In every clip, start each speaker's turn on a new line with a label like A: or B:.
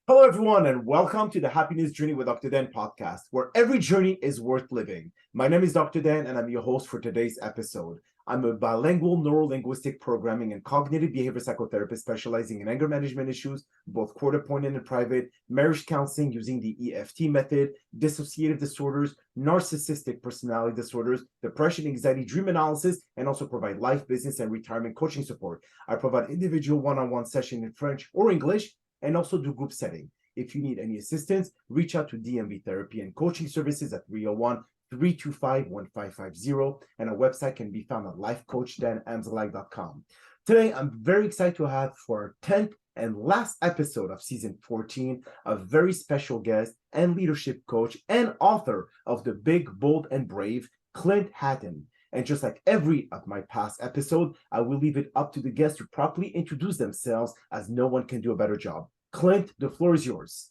A: Hello, everyone, and welcome to the Happiness Journey with Dr. Dan podcast, where every journey is worth living. My name is Dr. Dan, and I'm your host for today's episode. I'm a bilingual neuro-linguistic programming and cognitive behavior psychotherapist specializing in anger management issues, both court-appointed and private, marriage counseling using the Ep10 method, dissociative disorders, narcissistic personality disorders, depression, anxiety, dream analysis, and also provide life, business, and retirement coaching support. I provide individual one-on-one sessions in French or English, and also do group setting. If you need any assistance, reach out to DMV Therapy and Coaching Services at 301-325-1550, and our website can be found at lifecoachdanamzalak.com. Today, I'm very excited to have for our 10th and last episode of season 14, a very special guest and leadership coach and author of the Big, Bold, and Brave, Clint Hatton. And just like every of my past episode, I will leave it up to the guests to properly introduce themselves, as no one can do a better job. Clint, the floor is yours.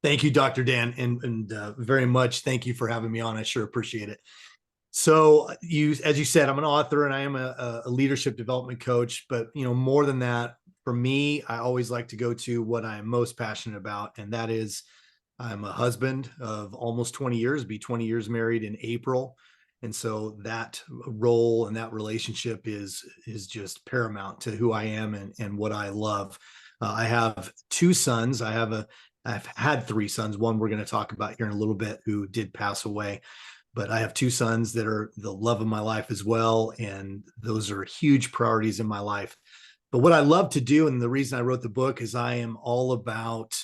B: Thank you, Dr. Dan, and very much thank you for having me on. I sure appreciate it. So as you said, I'm an author and I am a leadership development coach, but more than that, for me, I always like to go to what I'm most passionate about. And that is, I'm a husband of almost 20 years, be 20 years married in April. And so that role and that relationship is just paramount to who I am and what I love. I have two sons. I've had three sons. One we're going to talk about here in a little bit, who did pass away. But I have two sons that are the love of my life as well. And those are huge priorities in my life. But what I love to do, and the reason I wrote the book, is I am all about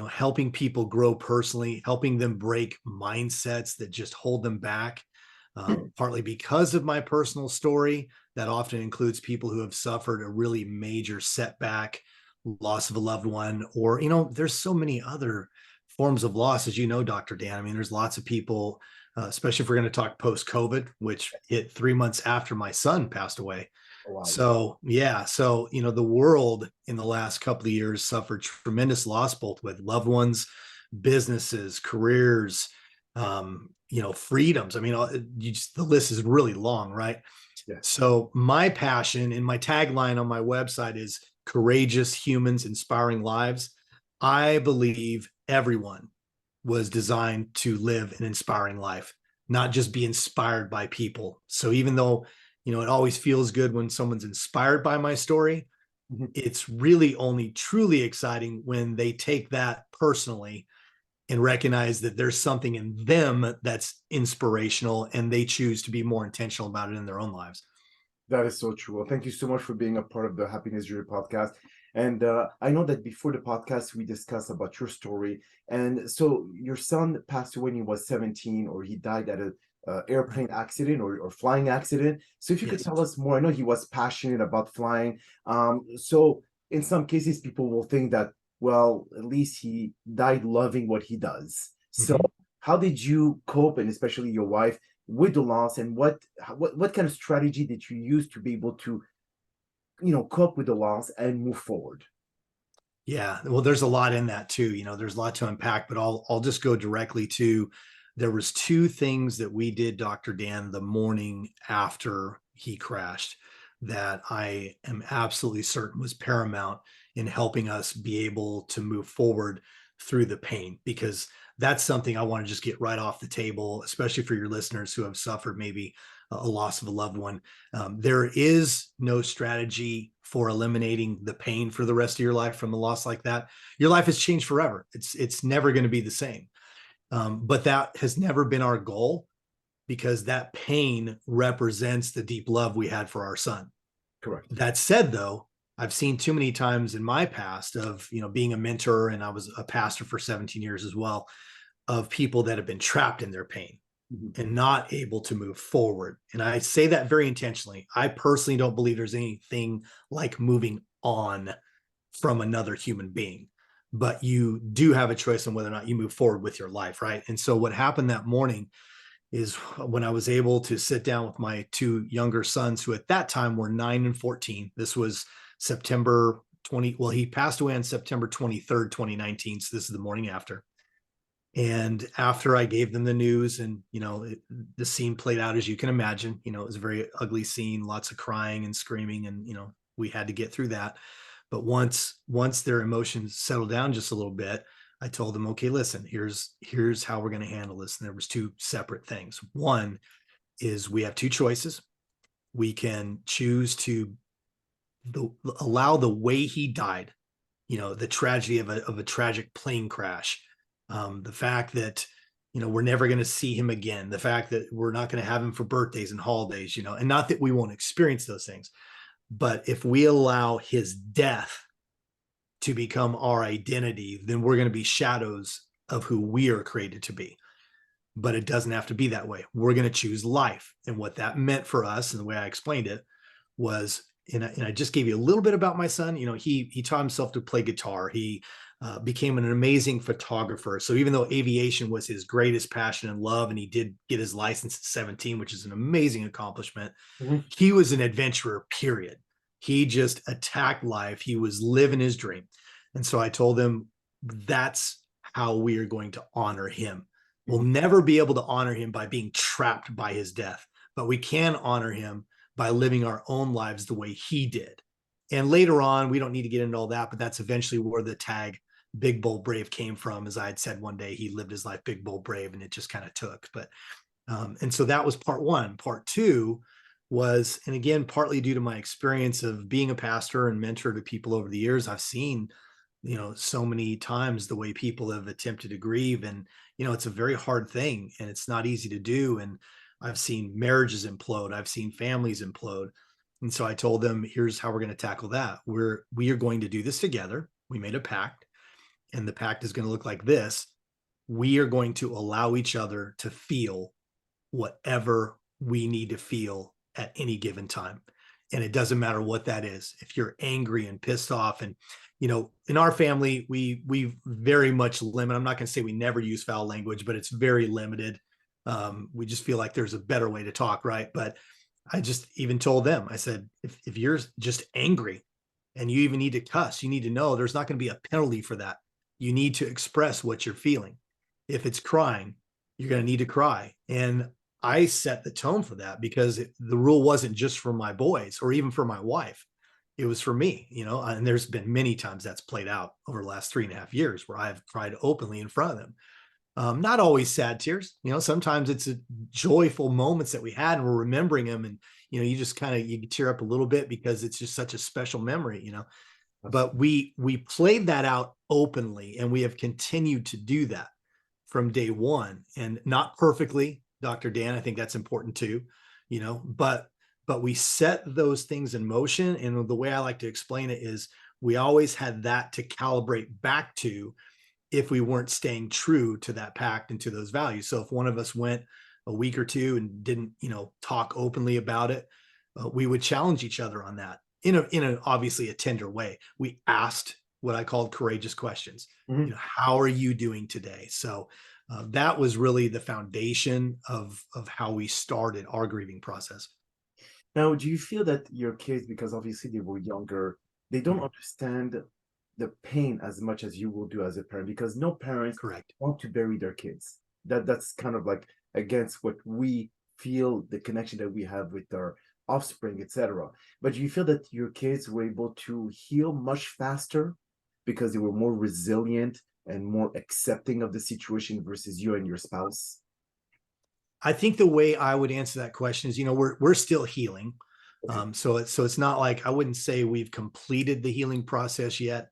B: helping people grow personally, helping them break mindsets that just hold them back. Partly because of my personal story that often includes people who have suffered a really major setback, loss of a loved one, or, there's so many other forms of loss, as you know, Dr. Dan. I mean, there's lots of people, especially if we're going to talk post-COVID, which hit 3 months after my son passed away. Oh, wow. So the world in the last couple of years suffered tremendous loss, both with loved ones, businesses, careers, freedoms. I mean, the list is really long, right? Yeah. So my passion and my tagline on my website is courageous humans, inspiring lives. I believe everyone was designed to live an inspiring life, not just be inspired by people. So even though, it always feels good when someone's inspired by my story, it's really only truly exciting when they take that personally and recognize that there's something in them that's inspirational and they choose to be more intentional about it in their own lives.
A: That is so true. Well, thank you so much for being a part of the Happiness Journey podcast. And I know that before the podcast, we discussed about your story. And so your son passed away when he was 17, or he died at an airplane accident or flying accident. So if you could tell us more, I know he was passionate about flying. So in some cases, people will think that, well, at least he died loving what he does. So how did you cope, and especially your wife, with the loss, and what kind of strategy did you use to be able to, cope with the loss and move forward?
B: Yeah, well, there's a lot in that too. There's a lot to unpack, but I'll just go directly to, there was two things that we did, Dr. Dan, the morning after he crashed that I am absolutely certain was paramount in helping us be able to move forward through the pain, because that's something I want to just get right off the table, especially for your listeners who have suffered maybe a loss of a loved one. There is no strategy for eliminating the pain for the rest of your life from a loss like that. Your life has changed forever. It's never going to be the same. But that has never been our goal, because that pain represents the deep love we had for our son.
A: Correct.
B: That said, though, I've seen too many times in my past of, being a mentor, and I was a pastor for 17 years as well, of people that have been trapped in their pain and not able to move forward. And I say that very intentionally. I personally don't believe there's anything like moving on from another human being, but you do have a choice on whether or not you move forward with your life, right? And so what happened that morning is when I was able to sit down with my two younger sons, who at that time were 9 and 14. This was September 20. Well, he passed away on September 23rd, 2019. So this is the morning after. And after I gave them the news, and, the scene played out as you can imagine, it was a very ugly scene, lots of crying and screaming, and, we had to get through that. But once their emotions settled down just a little bit, I told them, okay, listen, here's how we're going to handle this. And there was two separate things. One is we have two choices. We can choose to allow the way he died, the tragedy of a tragic plane crash, the fact that, we're never going to see him again, the fact that we're not going to have him for birthdays and holidays, and not that we won't experience those things, but if we allow his death to become our identity, then we're going to be shadows of who we are created to be. But it doesn't have to be that way. We're going to choose life. And what that meant for us, and the way I explained it, was, and I just gave you a little bit about my son. He taught himself to play guitar. He became an amazing photographer. So even though aviation was his greatest passion and love, and he did get his license at 17, which is an amazing accomplishment, he was an adventurer, period. He just attacked life. He was living his dream. And so I told him, that's how we are going to honor him. We'll never be able to honor him by being trapped by his death, but we can honor him by living our own lives the way he did. And later on, we don't need to get into all that, but that's eventually where the tag Big Bold Brave came from. As I had said one day, he lived his life big, bold, brave, and it just kind of took. But and so that was part one. Part two was, and again, partly due to my experience of being a pastor and mentor to people over the years, I've seen, so many times the way people have attempted to grieve, and, it's a very hard thing and it's not easy to do. And I've seen marriages implode. I've seen families implode. And so I told them, here's how we're going to tackle that. We are going to do this together. We made a pact, and the pact is going to look like this. We are going to allow each other to feel whatever we need to feel at any given time. And it doesn't matter what that is. If you're angry and pissed off, and, in our family, we very much limit. I'm not going to say we never use foul language, but it's very limited. We just feel like there's a better way to talk, right? But I just even told them, I said, if you're just angry and you even need to cuss, you need to know there's not going to be a penalty for that. You need to express what you're feeling. If it's crying, you're going to need to cry. And I set the tone for that, because the rule wasn't just for my boys or even for my wife. It was for me, and there's been many times that's played out over the last 3.5 years where I've cried openly in front of them. Not always sad tears, sometimes it's joyful moments that we had and we're remembering them. And, you just you tear up a little bit because it's just such a special memory, but we played that out openly, and we have continued to do that from day one, and not perfectly, Dr. Dan. I think that's important too, but we set those things in motion. And the way I like to explain it is, we always had that to calibrate back to if we weren't staying true to that pact and to those values. So if one of us went a week or two and didn't, talk openly about it, we would challenge each other on that in a obviously a tender way. We asked what I called courageous questions. How are you doing today? So that was really the foundation of how we started our grieving process.
A: Now, do you feel that your kids, because obviously they were younger, they don't understand the pain as much as you will do as a parent? Because no parents
B: Correct.
A: want to bury their kids. That's kind of like against what we feel, the connection that we have with our offspring, etc. But do you feel that your kids were able to heal much faster because they were more resilient and more accepting of the situation versus you and your spouse?
B: I think the way I would answer that question is, we're still healing.
A: Okay.
B: So it's not like, I wouldn't say we've completed the healing process yet.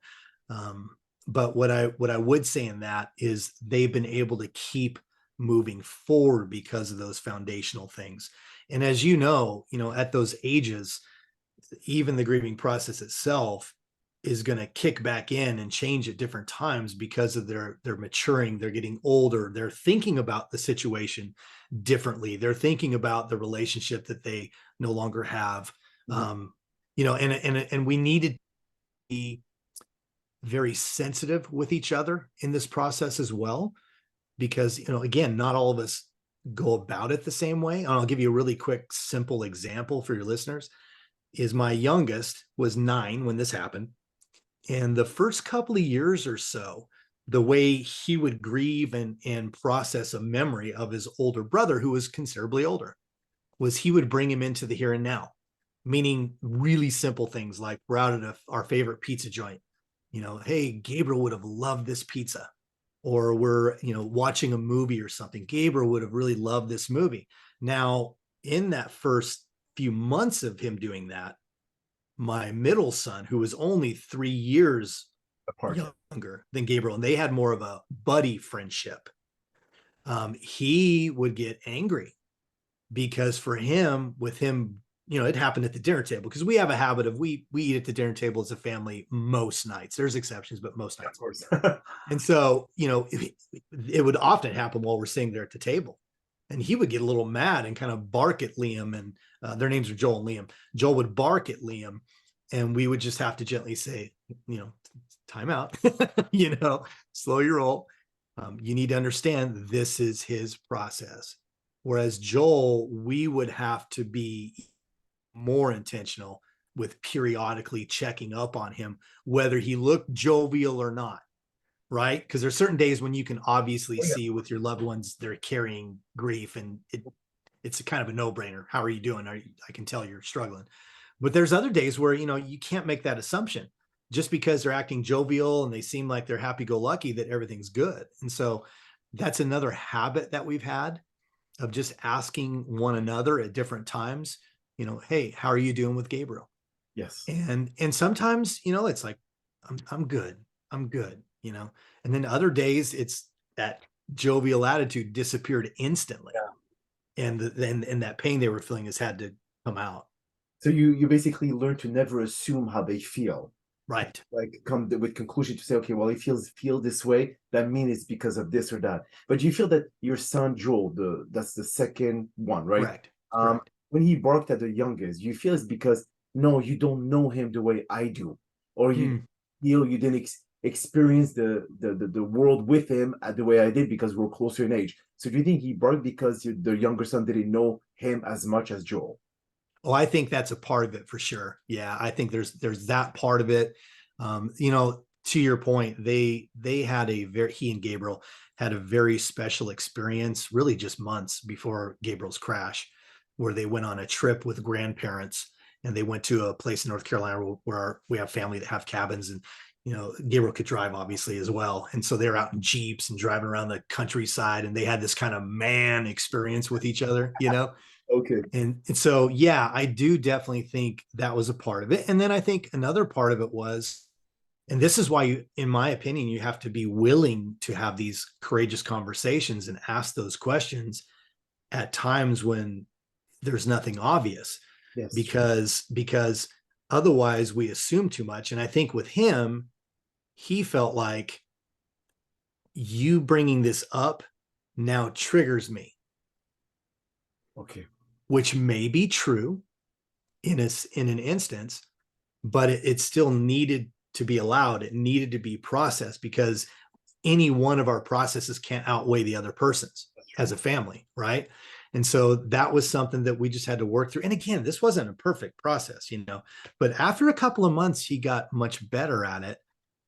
B: But what I would say in that is, they've been able to keep moving forward because of those foundational things. And as at those ages, even the grieving process itself is going to kick back in and change at different times because of their maturing. They're getting older. They're thinking about the situation differently. They're thinking about the relationship that they no longer have. And we needed to be very sensitive with each other in this process as well, because, again, not all of us go about it the same way. And I'll give you a really quick, simple example for your listeners. Is my youngest was 9 when this happened. And the first couple of years or so, the way he would grieve and process a memory of his older brother, who was considerably older, was he would bring him into the here and now. meaning really simple things like we're out at our favorite pizza joint. Hey, Gabriel would have loved this pizza. Or we're, watching a movie or something. Gabriel would have really loved this movie. Now, in that first few months of him doing that, my middle son, who was only 3 years
A: Apart.
B: younger than Gabriel, and they had more of a buddy friendship, he would get angry because for him, with him, it happened at the dinner table because we have a habit of we eat at the dinner table as a family most nights. There's exceptions, but most
A: Of
B: nights.
A: course.
B: And so, it would often happen while we're sitting there at the table. And he would get a little mad and kind of bark at Liam. And their names are Joel and Liam. Joel would bark at Liam, and we would just have to gently say, time out, slow your roll. You need to understand this is his process. Whereas Joel, we would have to be more intentional with periodically checking up on him, whether he looked jovial or not, right? Because there's certain days when you can obviously
A: Oh, yeah.
B: see with your loved ones, they're carrying grief, and it's a kind of a no-brainer. How are you doing? I can tell you're struggling. But there's other days where, you can't make that assumption just because they're acting jovial and they seem like they're happy-go-lucky that everything's good. And so that's another habit that we've had of just asking one another at different times, hey, how are you doing with Gabriel?
A: Yes.
B: And sometimes, it's like, I'm good. I'm good, and then other days it's that jovial attitude disappeared instantly. And then that pain they were feeling has had to come out.
A: So you basically learn to never assume how they feel.
B: Right.
A: Like come with conclusion to say, okay, well, he feel this way. That means it's because of this or that. But you feel that your son Joel, that's the second one, right?
B: Correct.
A: Um,
B: Correct.
A: when he barked at the youngest, you feel it's because no, you don't know him the way I do, or you
B: Hmm.
A: feel you didn't experience the world with him the way I did because we're closer in age. So do you think he barked because the younger son didn't know him as much as Joel?
B: Oh, I think that's a part of it for sure. Yeah, I think there's that part of it. To your point, they had he and Gabriel had a very special experience, really just months before Gabriel's crash, where they went on a trip with grandparents, and they went to a place in North Carolina where we have family that have cabins, and Gabriel could drive obviously as well, and so they're out in jeeps and driving around the countryside, and they had this kind of man experience with each other.
A: Okay.
B: And so, yeah, I do definitely think that was a part of it. And then I think another part of it was, and this is why in my opinion, you have to be willing to have these courageous conversations and ask those questions at times when there's nothing obvious,
A: Yes.
B: because otherwise we assume too much. And I think with him, he felt like you bringing this up now triggers me,
A: Okay.
B: which may be true in an instance, but it still needed to be allowed. It needed to be processed because any one of our processes can't outweigh the other person's as a family, right? And so that was something that we just had to work through. And again, this wasn't a perfect process, but after a couple of months, he got much better at it.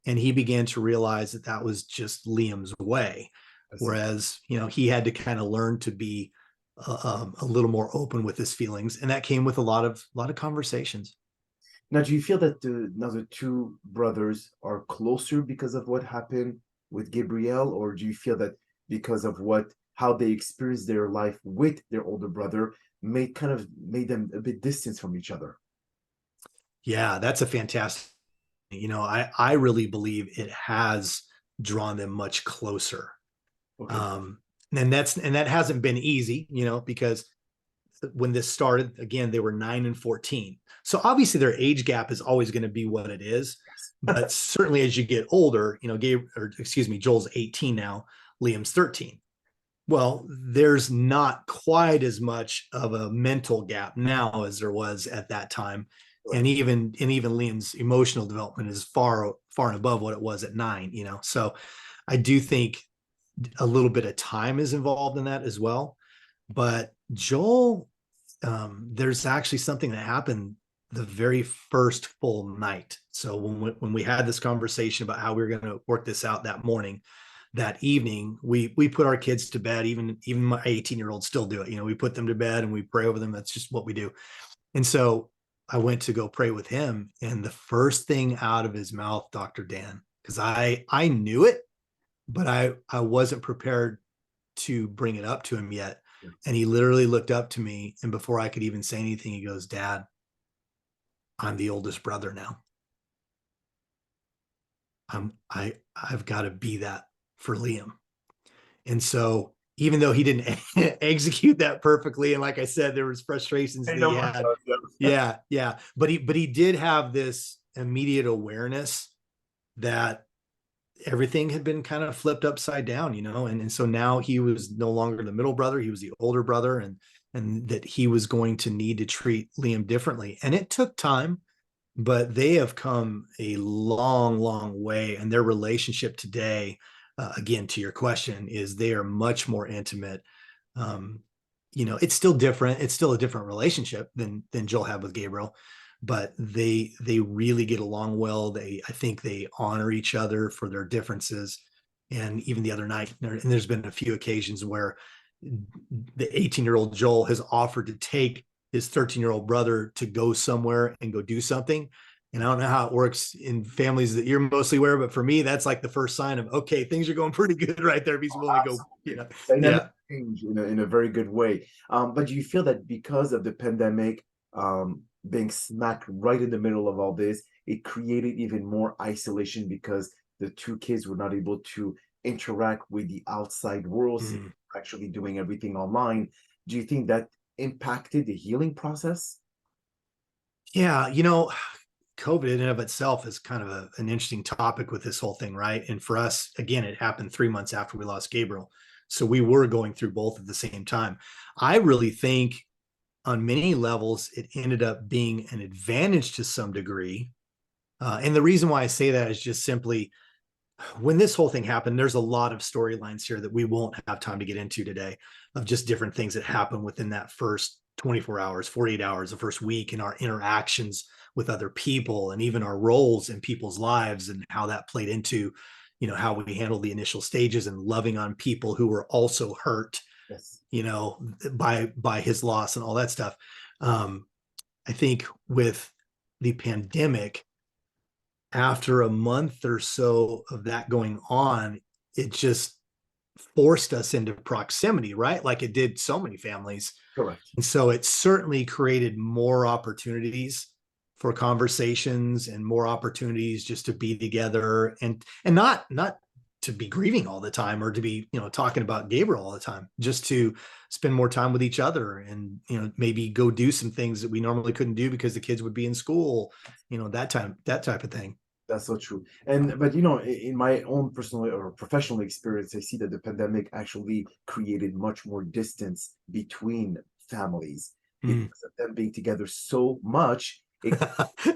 B: And he began to realize that that was just Liam's way.
A: I see.
B: Whereas, he had to kind of learn to be a little more open with his feelings. And that came with a lot of conversations.
A: Now, do you feel that now the two brothers are closer because of what happened with Gabriel, or do you feel that because of how they experienced their life with their older brother made them a bit distant from each other?
B: Yeah, that's a fantastic. I really believe it has drawn them much closer.
A: Okay.
B: And that hasn't been easy, because when this started, again, they were 9 and 14. So obviously their age gap is always going to be what it is. But certainly as you get older, Joel's 18 now, Liam's 13. Well, there's not quite as much of a mental gap now as there was at that time.
A: Right.
B: And even Liam's emotional development is far and above what it was at 9. So I do think a little bit of time is involved in that as well. But Joel, there's actually something that happened the very first full night. So when we had this conversation about how we were going to work this out that morning, that evening, we put our kids to bed. Even my 18-year-olds still do it. We put them to bed and we pray over them. That's just what we do. And so I went to go pray with him, and the first thing out of his mouth, Dr. Dan, because I knew it, but I wasn't prepared to bring it up to him yet.
A: Yeah.
B: And he literally looked up to me, and before I could even say anything, he goes, "Dad, I'm the oldest brother now. I've got to be that for Liam." And so even though he didn't execute that perfectly, and like I said, there was frustrations
A: Hey,
B: that he
A: no one
B: had.
A: does, yeah.
B: Yeah. But he did have this immediate awareness that everything had been kind of flipped upside down, and so now he was no longer the middle brother, he was the older brother, and that he was going to need to treat Liam differently. And it took time, but they have come a long way, and their relationship today, again, to your question, is they are much more intimate. um, it's still different, it's still a different relationship than Joel had with Gabriel, but they really get along well. I think they honor each other for their differences. And even the other night, and there's been a few occasions where the 18-year-old Joel has offered to take his 13-year-old brother to go somewhere and go do something. And I don't know how it works in families that you're mostly aware, but for me, that's like the first sign of, okay, things are going pretty good right there. If he's willing to go,
A: Dynamic
B: yeah.
A: change in a very good way. But do you feel that because of the pandemic, being smack right in the middle of all this, it created even more isolation because the two kids were not able to interact with the outside world, since
B: Mm.
A: they're actually doing everything online? Do you think that impacted the healing process?
B: Yeah, COVID in and of itself is kind of an interesting topic with this whole thing, right? And for us, again, it happened 3 months after we lost Gabriel. So we were going through both at the same time. I really think on many levels, it ended up being an advantage to some degree. And the reason why I say that is just simply when this whole thing happened, there's a lot of storylines here that we won't have time to get into today, of just different things that happen within that first 24 hours, 48 hours, the first week, and our interactions with other people, and even our roles in people's lives, and how that played into, how we handled the initial stages and loving on people who were also hurt,
A: Yes.
B: by his loss and all that stuff. I think with the pandemic, after a month or so of that going on, it just forced us into proximity, right? Like it did so many families.
A: Correct.
B: And so it certainly created more opportunities for conversations, and more opportunities just to be together, and not to be grieving all the time, or to be, talking about Gabriel all the time, just to spend more time with each other, and, maybe go do some things that we normally couldn't do because the kids would be in school, that type of thing.
A: That's so true. And but in my own personal or professional experience, I see that the pandemic actually created much more distance between families
B: Mm.
A: because of them being together so much. It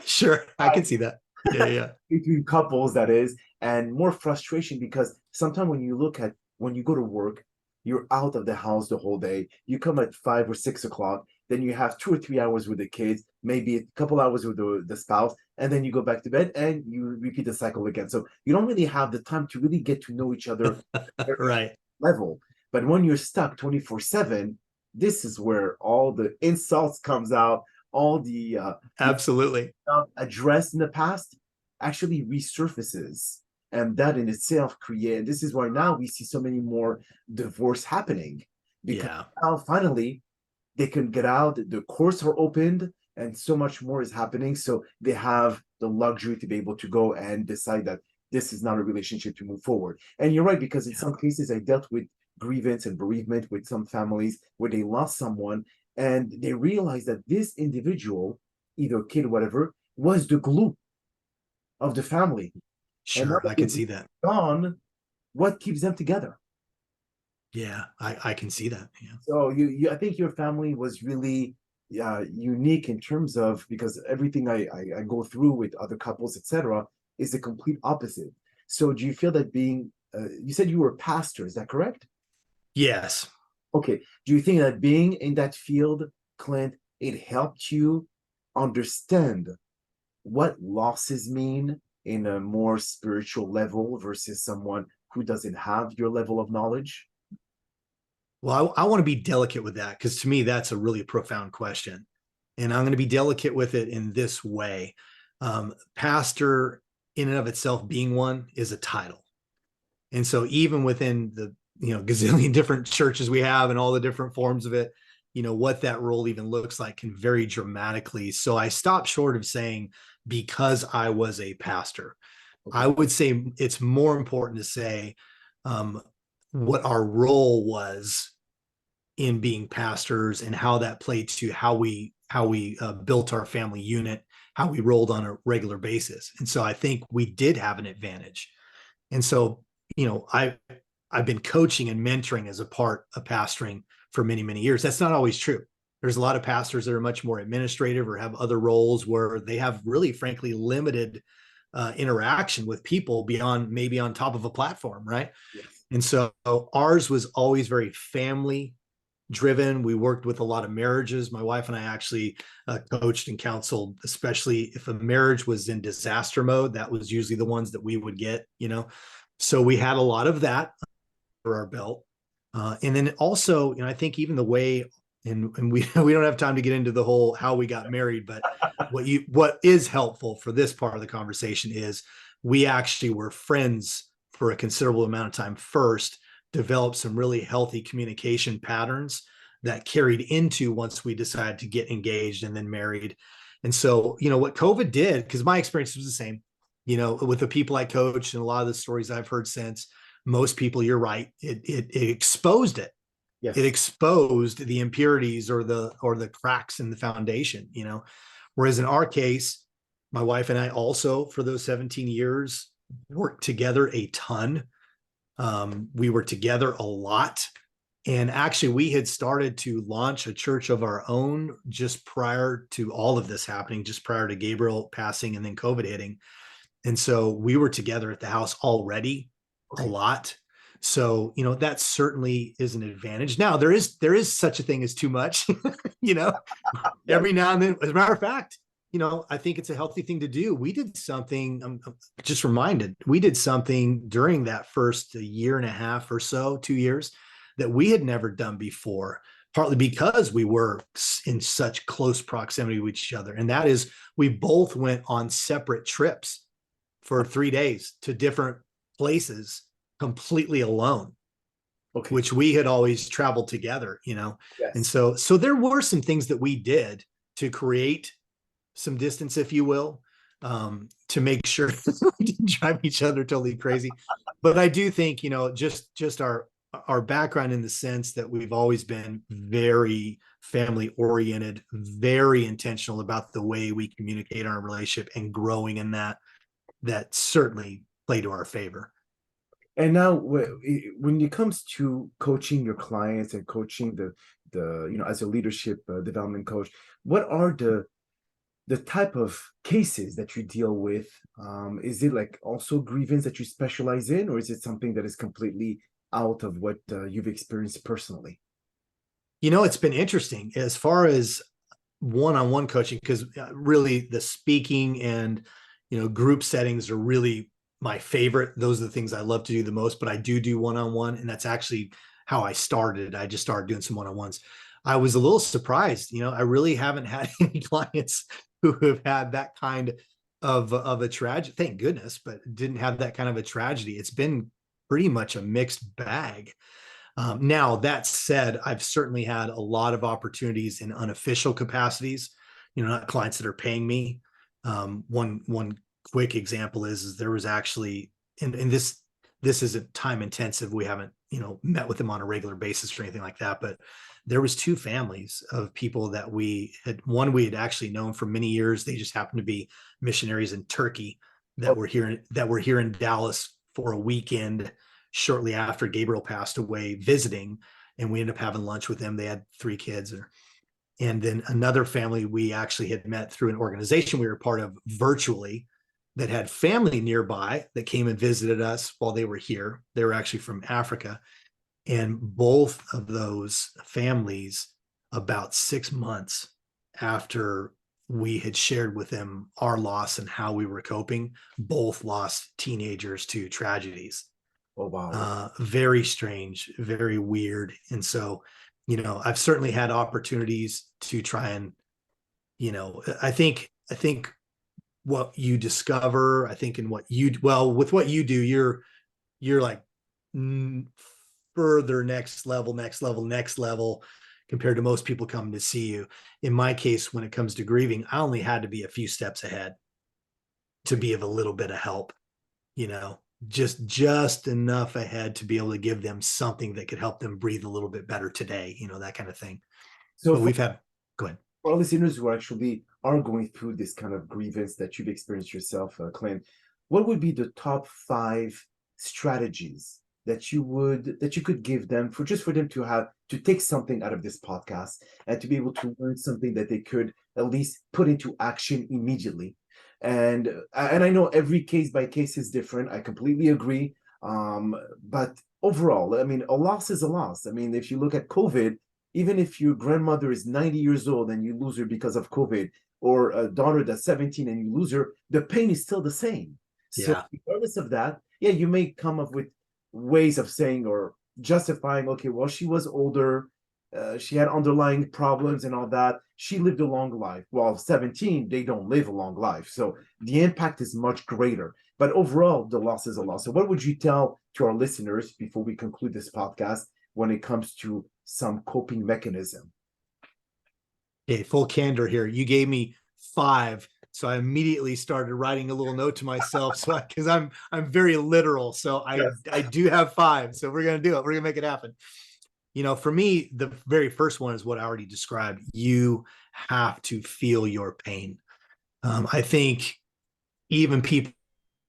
B: Sure, I can see that. Yeah.
A: between couples, that is, and more frustration because sometimes when you go to work, you're out of the house the whole day. You come at 5 or 6 o'clock, then you have 2 or 3 hours with the kids, maybe a couple hours with the spouse, and then you go back to bed and you repeat the cycle again. So you don't really have the time to really get to know each other at a very
B: Right.
A: level. But when you're stuck 24/7, this is where all the insults comes out, all the
B: Absolutely.
A: not addressed in the past actually resurfaces. And that in itself create this is why now we see so many more divorce happening, because
B: Yeah.
A: now finally they can get out, the courts are opened, and so much more is happening. So they have the luxury to be able to go and decide that this is not a relationship to move forward. And you're right, because in
B: Yeah.
A: some cases I dealt with grievance and bereavement with some families where they lost someone, and they realized that this individual, either kid or whatever, was the glue of the family. And now
B: Sure.
A: that
B: I
A: the
B: can
A: glue
B: see that.
A: is gone, what keeps them together?
B: Yeah. I can see that. Yeah.
A: So I think your family was really unique in terms of, because everything I go through with other couples, etc., is the complete opposite. So do you feel that you said you were a pastor, is that correct?
B: Yes.
A: Okay. Do you think that being in that field, Clint, it helped you understand what losses mean in a more spiritual level versus someone who doesn't have your level of knowledge?
B: Well, I want to be delicate with that, because to me, that's a really profound question. And I'm going to be delicate with it in this way. Pastor, in and of itself, being one, is a title. And so even within the gazillion different churches we have and all the different forms of it, what that role even looks like can vary dramatically. So I stopped short of saying because I was a pastor.
A: Okay.
B: I would say it's more important to say what our role was in being pastors and how that played to how we built our family unit, how we rolled on a regular basis. And so I think we did have an advantage. And so, I've been coaching and mentoring as a part of pastoring for many, many years. That's not always true. There's a lot of pastors that are much more administrative or have other roles where they have really, frankly, limited interaction with people beyond maybe on top of a platform, right?
A: Yes.
B: And so ours was always very family driven. We worked with a lot of marriages. My wife and I actually coached and counseled, especially if a marriage was in disaster mode. That was usually the ones that we would get, So we had a lot of that under our belt. And then also, I think even the way, and we don't have time to get into the whole how we got married, but what is helpful for this part of the conversation is we actually were friends for a considerable amount of time first, developed some really healthy communication patterns that carried into once we decided to get engaged and then married. And so, what COVID did, because my experience was the same, with the people I coached and a lot of the stories I've heard since, most people, you're right, it exposed it.
A: Yes.
B: It exposed the impurities or the cracks in the foundation, Whereas in our case, my wife and I also, for those 17 years, worked together a ton. We were together a lot. And actually, we had started to launch a church of our own just prior to all of this happening, just prior to Gabriel passing and then COVID hitting. And so we were together at the house already a lot. So, that certainly is an advantage. Now, there is such a thing as too much, every now and then. As a matter of fact, I think it's a healthy thing to do. We did something, I'm just reminded, we did something during that first year and a half or so, 2 years, that we had never done before, partly because we were in such close proximity with each other. And that is, we both went on separate trips for 3 days to different places completely alone. Okay. Which we had always traveled together, Yes. And so there were some things that we did to create some distance, if you will, to make sure we didn't drive each other totally crazy. But I do think, just our background in the sense that we've always been very family oriented, very intentional about the way we communicate our relationship and growing in that certainly play to our favor.
A: And now when it comes to coaching your clients and coaching the as a leadership development coach, what are the type of cases that you deal with? Is it like also grievance that you specialize in, or is it something that is completely out of what you've experienced personally?
B: It's been interesting as far as one-on-one coaching, because really the speaking and group settings are really my favorite. Those are the things I love to do the most, but I do one-on-one, and that's actually how I started. I just started doing some one-on-ones. I was a little surprised, I really haven't had any clients who have had that kind of a tragedy, thank goodness, but didn't have that kind of a tragedy. It's been pretty much a mixed bag. Now, that said, I've certainly had a lot of opportunities in unofficial capacities, not clients that are paying me. One quick example is there was actually, and this isn't time intensive. We haven't, met with them on a regular basis or anything like that, but there was 2 families of people that we had actually known for many years. They just happened to be missionaries in Turkey that were here in Dallas for a weekend shortly after Gabriel passed away, visiting, and we ended up having lunch with them. They had 3 kids. And then another family we actually had met through an organization we were part of virtually that had family nearby that came and visited us while they were here. They were actually from Africa. And both of those families, about 6 months after we had shared with them our loss and how we were coping, both lost teenagers to tragedies.
A: Oh, wow.
B: Very strange, very weird. And so, I've certainly had opportunities to try and I think what you discover, I think in what you, well, with what you do, you're like further next level, next level, next level compared to most people coming to see you. In my case, when it comes to grieving, I only had to be a few steps ahead to be of a little bit of help, you know, just enough ahead to be able to give them something that could help them breathe a little bit better today, that kind of thing.
A: So
B: But we've had, go ahead.
A: for our listeners who actually are going through this kind of grievance that you've experienced yourself, Clint, what would be the top 5 strategies that you could give them for them to have to take something out of this podcast and to be able to learn something that they could at least put into action immediately? And I know every case by case is different. I completely agree. But overall, I mean, a loss is a loss. I mean, if you look at COVID, even if your grandmother is 90 years old and you lose her because of COVID, or a daughter that's 17 and you lose her, the pain is still the same. So,
B: Yeah.
A: regardless of that, yeah, you may come up with ways of saying or justifying, okay, well, she was older, she had underlying problems and all that. She lived a long life. While 17, they don't live a long life. So, the impact is much greater. But overall, the loss is a loss. So, what would you tell to our listeners before we conclude this podcast when it comes to some coping mechanism?
B: Okay, full candor here. You gave me 5, so I immediately started writing a little note to myself. So because I'm very literal, so
A: Yes.
B: I do have 5. So we're gonna do it. We're gonna make it happen. For me, the very first one is what I already described. You have to feel your pain. I think even people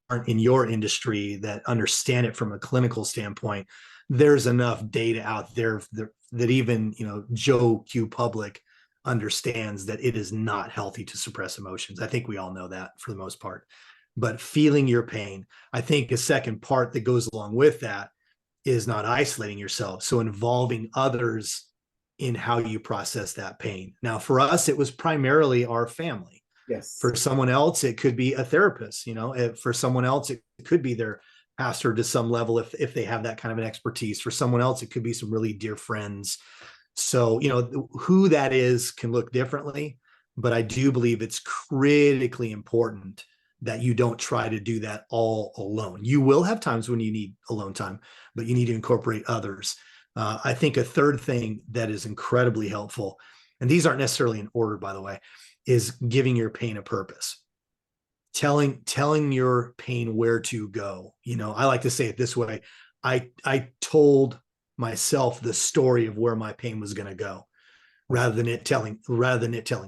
B: aren't in your industry that understand it from a clinical standpoint. There's enough data out there that even Joe Q Public understands that it is not healthy to suppress emotions. I think we all know that for the most part. But feeling your pain, I think a second part that goes along with that is not isolating yourself. So involving others in how you process that pain. Now, for us, it was primarily our family.
A: Yes.
B: For someone else, it could be a therapist. For someone else, it could be their pastor to some level if they have that kind of an expertise. For someone else, it could be some really dear friends. So, who that is can look differently, but I do believe it's critically important that you don't try to do that all alone. You will have times when you need alone time, but you need to incorporate others. I think a third thing that is incredibly helpful, and these aren't necessarily in order, by the way, is giving your pain a purpose. Telling your pain where to go. I like to say it this way. I told myself the story of where my pain was going to go rather than it telling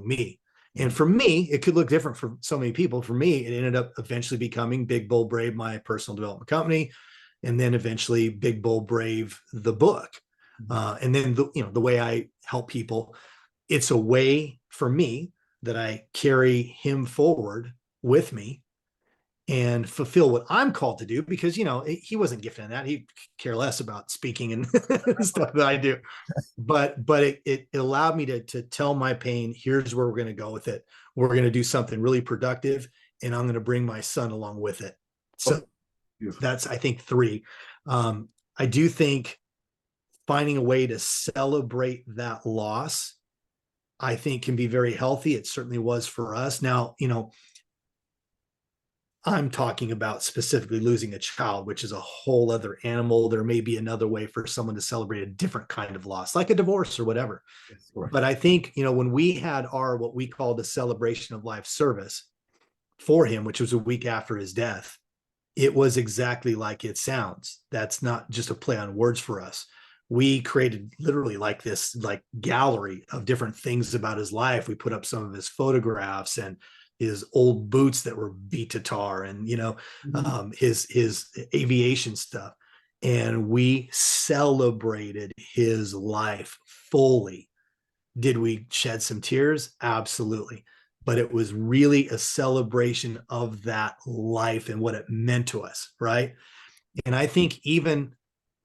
B: me. And for me, it could look different for so many people. For me, it ended up eventually becoming Big Bold Brave, my personal development company, and then eventually Big Bold Brave, the book. And then the way I help people, it's a way for me that I carry him forward with me and fulfill what I'm called to do, because he wasn't gifted in that. He'd care less about speaking and stuff that I do. But it allowed me to tell my pain, here's where we're going to go with it. We're going to do something really productive, and I'm going to bring my son along with it. So that's, I think, 3. I do think finding a way to celebrate that loss, I think, can be very healthy. It certainly was for us. Now, I'm talking about specifically losing a child, which is a whole other animal. There may be another way for someone to celebrate a different kind of loss, like a divorce or whatever.
A: Yes,
B: But I think, when we had our, what we called the celebration of life service for him, which was a week after his death, it was exactly like it sounds. That's not just a play on words for us. We created literally like this gallery of different things about his life. We put up some of his photographs and his old boots that were beat to tar, and his aviation stuff, and we celebrated his life fully. Did we shed some tears? Absolutely. But it was really a celebration of that life and what it meant to us, right? And I think, even,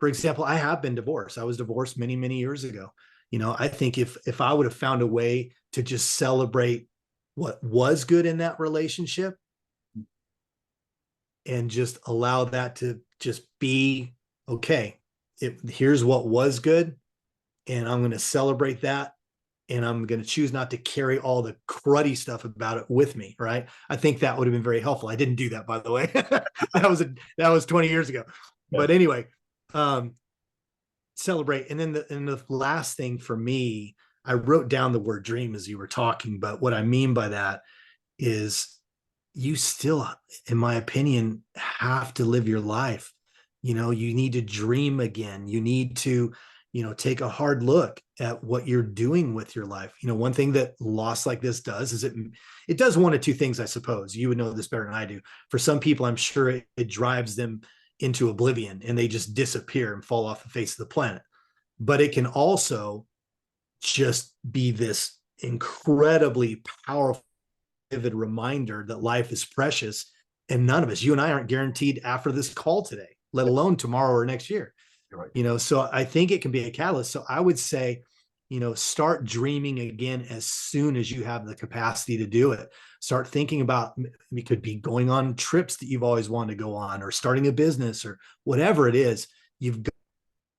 B: for example, I have been divorced. I was divorced many, many years ago. I think if I would have found a way to just celebrate what was good in that relationship and just allow that to just be okay, here's what was good, and I'm going to celebrate that, and I'm going to choose not to carry all the cruddy stuff about it with me. Right. I think that would have been very helpful. I didn't do that, by the way. that was 20 years ago.
A: Yeah.
B: But anyway, celebrate. And then the last thing for me, I wrote down the word dream as you were talking, but what I mean by that is you still, in my opinion, have to live your life. You need to dream again. You need to, take a hard look at what you're doing with your life. One thing that loss like this does is it does one of two things, I suppose. You would know this better than I do. For some people, I'm sure it drives them into oblivion and they just disappear and fall off the face of the planet. But it can also just be this incredibly powerful, vivid reminder that life is precious, and none of us, you and I, aren't guaranteed after this call today, let alone tomorrow or next year.
A: Right.
B: So I think it can be a catalyst. So I would say, start dreaming again as soon as you have the capacity to do it. Start thinking about, it could be going on trips that you've always wanted to go on, or starting a business, or whatever it is. You've got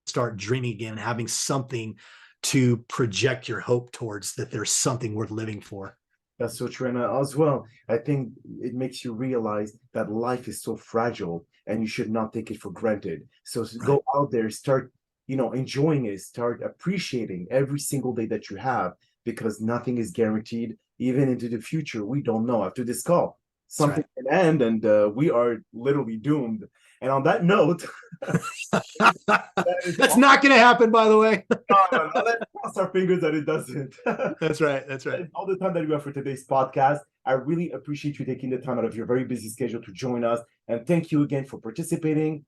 B: to start dreaming again, having something to project your hope towards, that there's something worth living for.
A: That's so true. And as well, I think it makes you realize that life is so fragile and you should not take it for granted. So go out there, start, enjoying it, start appreciating every single day that you have, because nothing is guaranteed, even into the future. We don't know. After this call, something can end, and we are literally doomed. And on that note,
B: that's not going to happen, by the way.
A: no, let's cross our fingers that it doesn't.
B: That's right. That's right.
A: All the time that we have for today's podcast. I really appreciate you taking the time out of your very busy schedule to join us. And thank you again for participating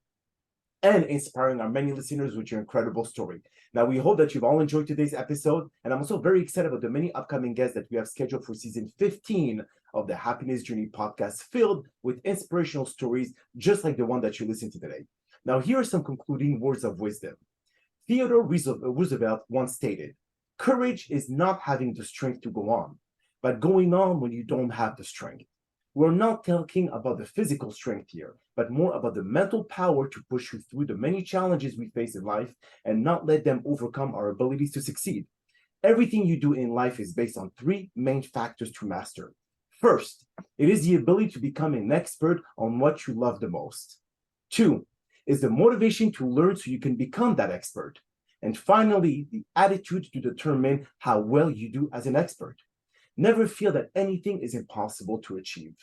A: and inspiring our many listeners with your incredible story. Now, we hope that you've all enjoyed today's episode. And I'm also very excited about the many upcoming guests that we have scheduled for season 15 of the Happiness Journey podcast, filled with inspirational stories just like the one that you listened to today. Now, here are some concluding words of wisdom. Theodore Roosevelt once stated, "Courage is not having the strength to go on, but going on when you don't have the strength." We're not talking about the physical strength here, but more about the mental power to push you through the many challenges we face in life and not let them overcome our abilities to succeed. Everything you do in life is based on three main factors to master. First, it is the ability to become an expert on what you love the most. Two, is the motivation to learn so you can become that expert. And finally, the attitude to determine how well you do as an expert. Never feel that anything is impossible to achieve,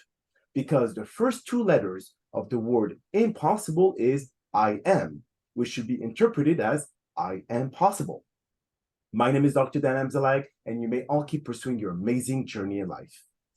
A: because the first two letters of the word impossible is I am, which should be interpreted as I am possible. My name is Dr. Dan Amzalag, and you may all keep pursuing your amazing journey in life.